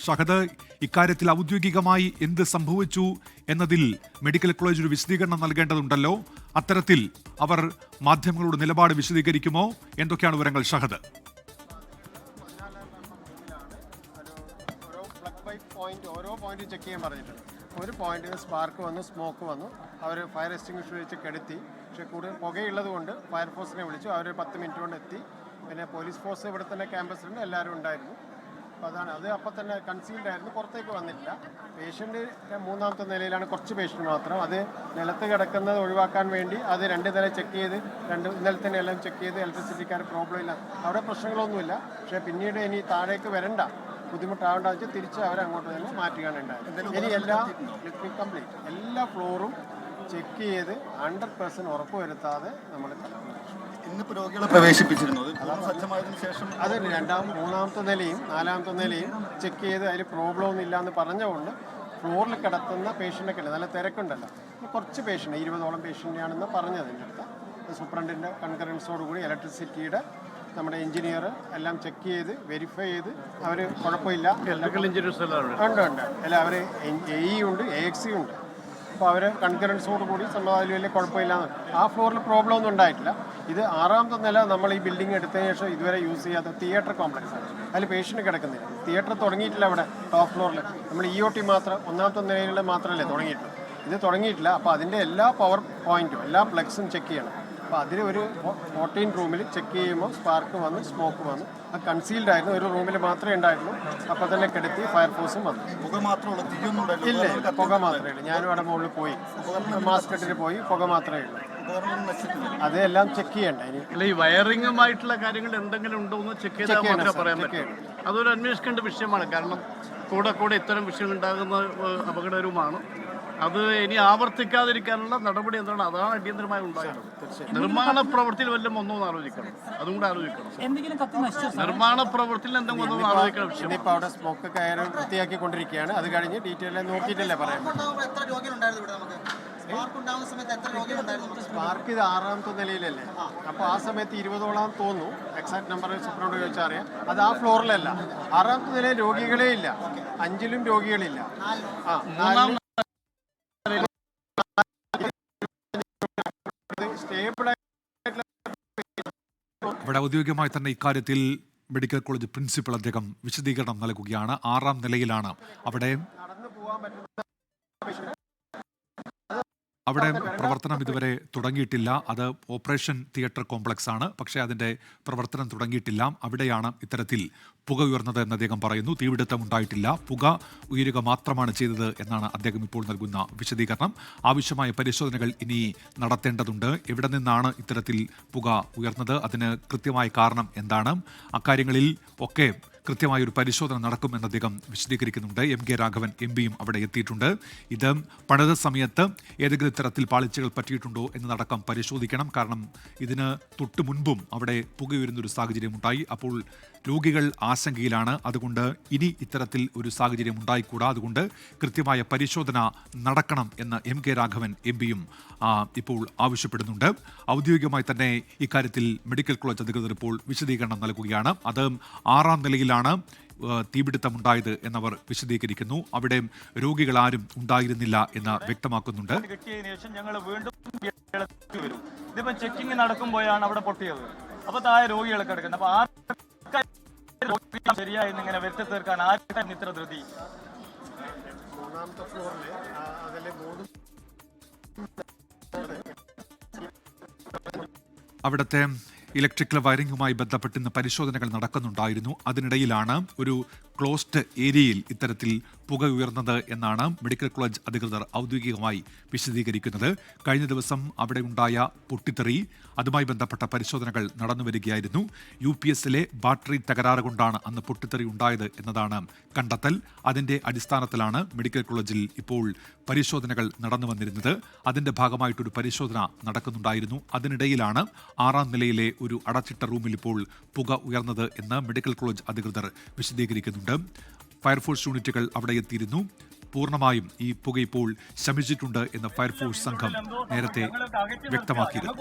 ഷഹദ്, ഇക്കാര്യത്തിൽ ഔദ്യോഗികമായി എന്ത് സംഭവിച്ചു എന്നതിൽ മെഡിക്കൽ കോളേജ് ഒരു വിശദീകരണം നൽകേണ്ടതുണ്ടല്ലോ. അത്തരത്തിൽ അവർ മാധ്യമങ്ങളോട് നിലപാട് വിശദീകരിക്കുമോ? എന്തൊക്കെയാണ് വിവരങ്ങൾ ഷഹദ്? ഓരോ പോയിന്റ് ചെക്ക് ചെയ്യാൻ പറഞ്ഞിട്ടുണ്ട്. ഒരു പോയിന്റിൽ സ്പാർക്ക് വന്നു, സ്മോക്ക് വന്നു. അവർ ഫയർ എക്സ്റ്റിംഗ്വിഷർ വെച്ച് കെടുത്തി. പക്ഷേ കൂടുതൽ പുകയുള്ളത് കൊണ്ട് ഫയർഫോഴ്സിനെ വിളിച്ചു. അവർ 10 മിനിറ്റ് കൊണ്ട് എത്തി. പിന്നെ പോലീസ് ഫോഴ്സ് ഇവിടെ തന്നെ ക്യാമ്പസിലുണ്ട്, എല്ലാവരും ഉണ്ടായിരുന്നു. അപ്പോൾ അതാണ് അത്. അപ്പം തന്നെ കൺസീൽഡ് ആയിരുന്നു, പുറത്തേക്ക് വന്നിട്ടില്ല. പേഷ്യൻ്റ് 3ാമത്തെ നിലയിലാണ്, കുറച്ച് പേഷ്യൻ്റ് മാത്രം. അത് നിലത്ത് കിടക്കുന്നത് ഒഴിവാക്കാൻ വേണ്ടി അത് 2 നില ചെക്ക് ചെയ്ത് ഇന്നലെ തന്നെ എല്ലാം ചെക്ക് ചെയ്ത് ഇലക്ട്രിസിറ്റിക്കാർ പ്രോബ്ലം ഇല്ല, അവിടെ പ്രശ്നങ്ങളൊന്നുമില്ല. പക്ഷേ പിന്നീട് ഇനി താഴേക്ക് വരണ്ട, ബുദ്ധിമുട്ടാവേണ്ട വെച്ചാൽ തിരിച്ച് അവരെ അങ്ങോട്ട് തന്നെ മാറ്റുകയാണ് ഉണ്ടായത്. ഇനി കംപ്ലീറ്റ് എല്ലാ ഫ്ലോറും ചെക്ക് ചെയ്ത് 100% ഉറപ്പുവരുത്താതെ നമ്മൾ ഇന്നിപ്പോൾ രോഗികളെ പ്രവേശിപ്പിച്ചിരുന്നു. അത് 2ാം 3ാമത്തെ നിലയും 4ാമത്തെ നിലയും ചെക്ക് ചെയ്ത് അതിൽ പ്രോബ്ലം ഒന്നും ഇല്ലയെന്ന് പറഞ്ഞുകൊണ്ട് ഫ്ലോറിൽ കിടത്തുന്ന പേഷ്യൻ്റൊക്കെ ഉണ്ട്, നല്ല തിരക്കുണ്ടല്ലോ. കുറച്ച് പേഷ്യൻ്റ് 20ഓളം പേഷ്യൻ്റാണെന്ന് പറഞ്ഞത് എൻ്റെ അടുത്ത്. സൂപ്രണ്ടിൻ്റെ കൺകറൻസോടുകൂടി ഇലക്ട്രിസിറ്റിയുടെ നമ്മുടെ എഞ്ചിനീയർ എല്ലാം ചെക്ക് ചെയ്ത് വെരിഫൈ ചെയ്ത് അവർ കുഴപ്പമില്ല. ഇലക്ട്രിക്കൽ എഞ്ചിനീയേഴ്സ് ഉണ്ട് അല്ല, അവർ AE ഉണ്ട്, AXC ഉണ്ട്. അപ്പോൾ അവർ കൺകറൻസോട് കൂടി സമ്മതം വലിയ കുഴപ്പമില്ലാന്ന്. ആ ഫ്ലോറിൽ പ്രോബ്ലം ഒന്നും ഉണ്ടായിട്ടില്ല. ഇത് 6ാമത്തെ നില നമ്മൾ ഈ ബിൽഡിംഗ് എടുത്തതിന് ശേഷം ഇതുവരെ യൂസ് ചെയ്യാത്ത തിയേറ്റർ കോംപ്ലക്സ് ആണ്. അതിൽ പേഷ്യൻ്റ് കിടക്കുന്നില്ല. തിയേറ്റർ തുടങ്ങിയിട്ടില്ല അവിടെ ടോപ്പ് ഫ്ലോറിൽ. നമ്മൾ EOT മാത്രം 1ാമത്തെ നിലയിൽ മാത്രമല്ലേ തുടങ്ങിയിട്ടുള്ളൂ, ഇത് തുടങ്ങിയിട്ടില്ല. അപ്പോൾ അതിൻ്റെ എല്ലാ പവർ പോയിൻറ്റും എല്ലാ പ്ലഗ്സും ചെക്ക് ചെയ്യണം. അപ്പോൾ അതിൽ ഒരു 14 റൂമിൽ ചെക്ക് ചെയ്യുമ്പോൾ സ്പാർക്ക് വന്നു, സ്മോക്ക് വന്നു. അത് കൺസീൽഡ് ആയിരുന്നു, ഒരു റൂമിൽ മാത്രമേ ഉണ്ടായിട്ടുള്ളൂ. അപ്പോൾ തന്നെ കെടുത്തി ഫയർഫോഴ്സും വന്നു. പുക മാത്രമുള്ള ഇല്ല, പുക മാത്രമേ ഉള്ളൂ. ഞാനും അവിടെ മുകളിൽ പോയി മാസ്ക് ഇട്ടിട്ട് പോയി, പുക മാത്രമേ ഉള്ളൂ. അതെല്ലാം ചെക്ക് ചെയ്യണ്ട. ഇനി അല്ല, ഈ വയറിങ്ങുമായിട്ടുള്ള കാര്യങ്ങൾ എന്തെങ്കിലും ഉണ്ടോ എന്ന് ചെക്ക് ചെയ്താൽ മാത്രമേ പറയാൻ പറ്റും. അതൊരു അന്വേഷിക്കേണ്ട വിഷയമാണ്. കാരണം കൂടെ ഇത്തരം വിഷയങ്ങൾ ഉണ്ടാകുന്ന അപകടകരവുമാണ്. അത് ഇനി ആവർത്തിക്കാതിരിക്കാനുള്ള നടപടി എന്താണ്, അതാണ് അടിയന്തരമായി ഉണ്ടായത്. നിർമ്മാണ പ്രവൃത്തിയിൽ വല്ലതും ഒന്നും ആലോചിക്കണം, അതും കൂടെ ആലോചിക്കണം. നിർമ്മാണ പ്രവൃത്തിയിൽ എന്തെങ്കിലും ഒന്നും ആലോചിക്കണം. ഇനിയിപ്പോൾ അവിടെ സ്മോക്ക് കയറി വൃത്തിയാക്കിക്കൊണ്ടിരിക്കുകയാണ്. അത് കഴിഞ്ഞ് ഡീറ്റെയിൽ നോക്കിയിട്ടല്ലേ പറയാം. സ്പാർക്ക് ഇത് 6ാമത്തെ നിലയിലല്ലേ, അപ്പോൾ ആ സമയത്ത് 20ഓളം തോന്നുന്നു. എക്സാക്ട് നമ്പർ സൂപ്രണ്ട് ചോദിച്ചാൽ അറിയാം. അത് ആ ഫ്ലോറിലല്ല. 6ാമത്തെ നിലയിൽ രോഗികളേ ഇല്ല, 5ലും രോഗികളില്ല. ഇവിടെ ഔദ്യോഗികമായി തന്നെ ഇക്കാര്യത്തിൽ മെഡിക്കൽ കോളേജ് പ്രിൻസിപ്പൽ അദ്ദേഹം വിശദീകരണം നൽകുകയാണ്. 6ാം നിലയിലാണ് അവിടെ പ്രവർത്തനം ഇതുവരെ തുടങ്ങിയിട്ടില്ല. അത് ഓപ്പറേഷൻ തിയേറ്റർ കോംപ്ലക്സ് ആണ്, പക്ഷേ അതിൻ്റെ പ്രവർത്തനം തുടങ്ങിയിട്ടില്ല. അവിടെയാണ് ഇത്തരത്തിൽ പുക ഉയർന്നത് എന്ന് അദ്ദേഹം പറയുന്നു. തീപിടുത്തം ഉണ്ടായിട്ടില്ല, പുക ഉയരുക മാത്രമാണ് ചെയ്തത് എന്നാണ് അദ്ദേഹം ഇപ്പോൾ നൽകുന്ന വിശദീകരണം. ആവശ്യമായ പരിശോധനകൾ ഇനി നടത്തേണ്ടതുണ്ട്. എവിടെ നിന്നാണ് ഇത്തരത്തിൽ പുക ഉയർന്നത്, അതിന് കൃത്യമായ കാരണം എന്താണ്, അക്കാര്യങ്ങളിൽ ഒക്കെ കൃത്യമായൊരു പരിശോധന നടക്കുമെന്ന് അദ്ദേഹം വിശദീകരിക്കുന്നുണ്ട്. MK രാഘവൻ MP-യും അവിടെ എത്തിയിട്ടുണ്ട്. ഇത് പണിത സമയത്ത് ഏതെങ്കിലും തരത്തിൽ പാളിച്ചകൾ പറ്റിയിട്ടുണ്ടോ എന്നതടക്കം പരിശോധിക്കണം. കാരണം ഇതിന് തൊട്ട് മുൻപും അവിടെ പുകയുയരുന്നൊരു സാഹചര്യം ഉണ്ടായി. അപ്പോൾ രോഗികൾ ആശങ്കയിലാണ്. അതുകൊണ്ട് ഇനി ഇത്തരത്തിൽ ഒരു സാഹചര്യം ഉണ്ടായിക്കൂടാ. അതുകൊണ്ട് കൃത്യമായ പരിശോധന നടക്കണം എന്ന് MK രാഘവൻ MP-യും ഇപ്പോൾ ആവശ്യപ്പെടുന്നുണ്ട്. ഔദ്യോഗികമായി തന്നെ ഇക്കാര്യത്തിൽ മെഡിക്കൽ കോളേജ് അധികൃതർ ഇപ്പോൾ വിശദീകരണം നൽകുകയാണ്. അത് 6ാം നിലയിലാണ് തീപിടുത്തമുണ്ടായത് എന്നവർ വിശദീകരിക്കുന്നു. അവിടെ രോഗികൾ ആരും ഉണ്ടായിരുന്നില്ല എന്ന് വ്യക്തമാക്കുന്നുണ്ട്. ഇതിപ്പോ ചെക്കിങ് നടക്കുമ്പോഴാണ് അവിടെ പൊട്ടിയത്. അപ്പൊ താഴെ രോഗികളെ കിടക്കുന്നത്. അപ്പൊ ശരിയായി ഇങ്ങനെ വരുത്തി തീർക്കാൻ ആർക്കായിരുന്നു ഇത്ര ധൃതി? 3ാമത്തെ ഫ്ലോറിൽ അതിലെ അവിടുത്തെ ഇലക്ട്രിക്കൽ വയറിംഗുമായി ബന്ധപ്പെട്ട് ഇന്ന് പരിശോധനകൾ നടക്കുന്നുണ്ടായിരുന്നു. അതിനിടയിലാണ് ഒരു ക്ലോസ്ഡ് ഏരിയയിൽ ഇത്തരത്തിൽ പുക ഉയർന്നത് എന്നാണ് മെഡിക്കൽ കോളേജ് അധികൃതർ ഔദ്യോഗികമായി വിശദീകരിക്കുന്നത്. കഴിഞ്ഞ ദിവസം അവിടെ ഉണ്ടായ പൊട്ടിത്തെറി, അതുമായി ബന്ധപ്പെട്ട പരിശോധനകൾ നടന്നുവരികയായിരുന്നു. UPS-ലെ ബാറ്ററി തകരാറ് കൊണ്ടാണ് അന്ന് പൊട്ടിത്തെറി ഉണ്ടായത് എന്നതാണ് കണ്ടെത്തൽ. അതിൻ്റെ അടിസ്ഥാനത്തിലാണ് മെഡിക്കൽ കോളേജിൽ ഇപ്പോൾ പരിശോധനകൾ നടന്നു വന്നിരുന്നത്. അതിൻ്റെ ഭാഗമായിട്ടൊരു പരിശോധന നടക്കുന്നുണ്ടായിരുന്നു. അതിനിടയിലാണ് 6ാം നിലയിലെ ഒരു അടച്ചിട്ട റൂമിൽ ഇപ്പോൾ പുക ഉയർന്നത് എന്ന് മെഡിക്കൽ കോളേജ് അധികൃതർ വിശദീകരിക്കുന്നുണ്ട്. ഫയർഫോഴ്സ് യൂണിറ്റുകൾ അവിടെ എത്തിയിരുന്നു. പൂർണ്ണമായും ഈ പുക ഇപ്പോൾ ശമിച്ചിട്ടുണ്ട് എന്ന് ഫയർഫോഴ്സ് സംഘം നേരത്തെ വ്യക്തമാക്കിയിരുന്നു.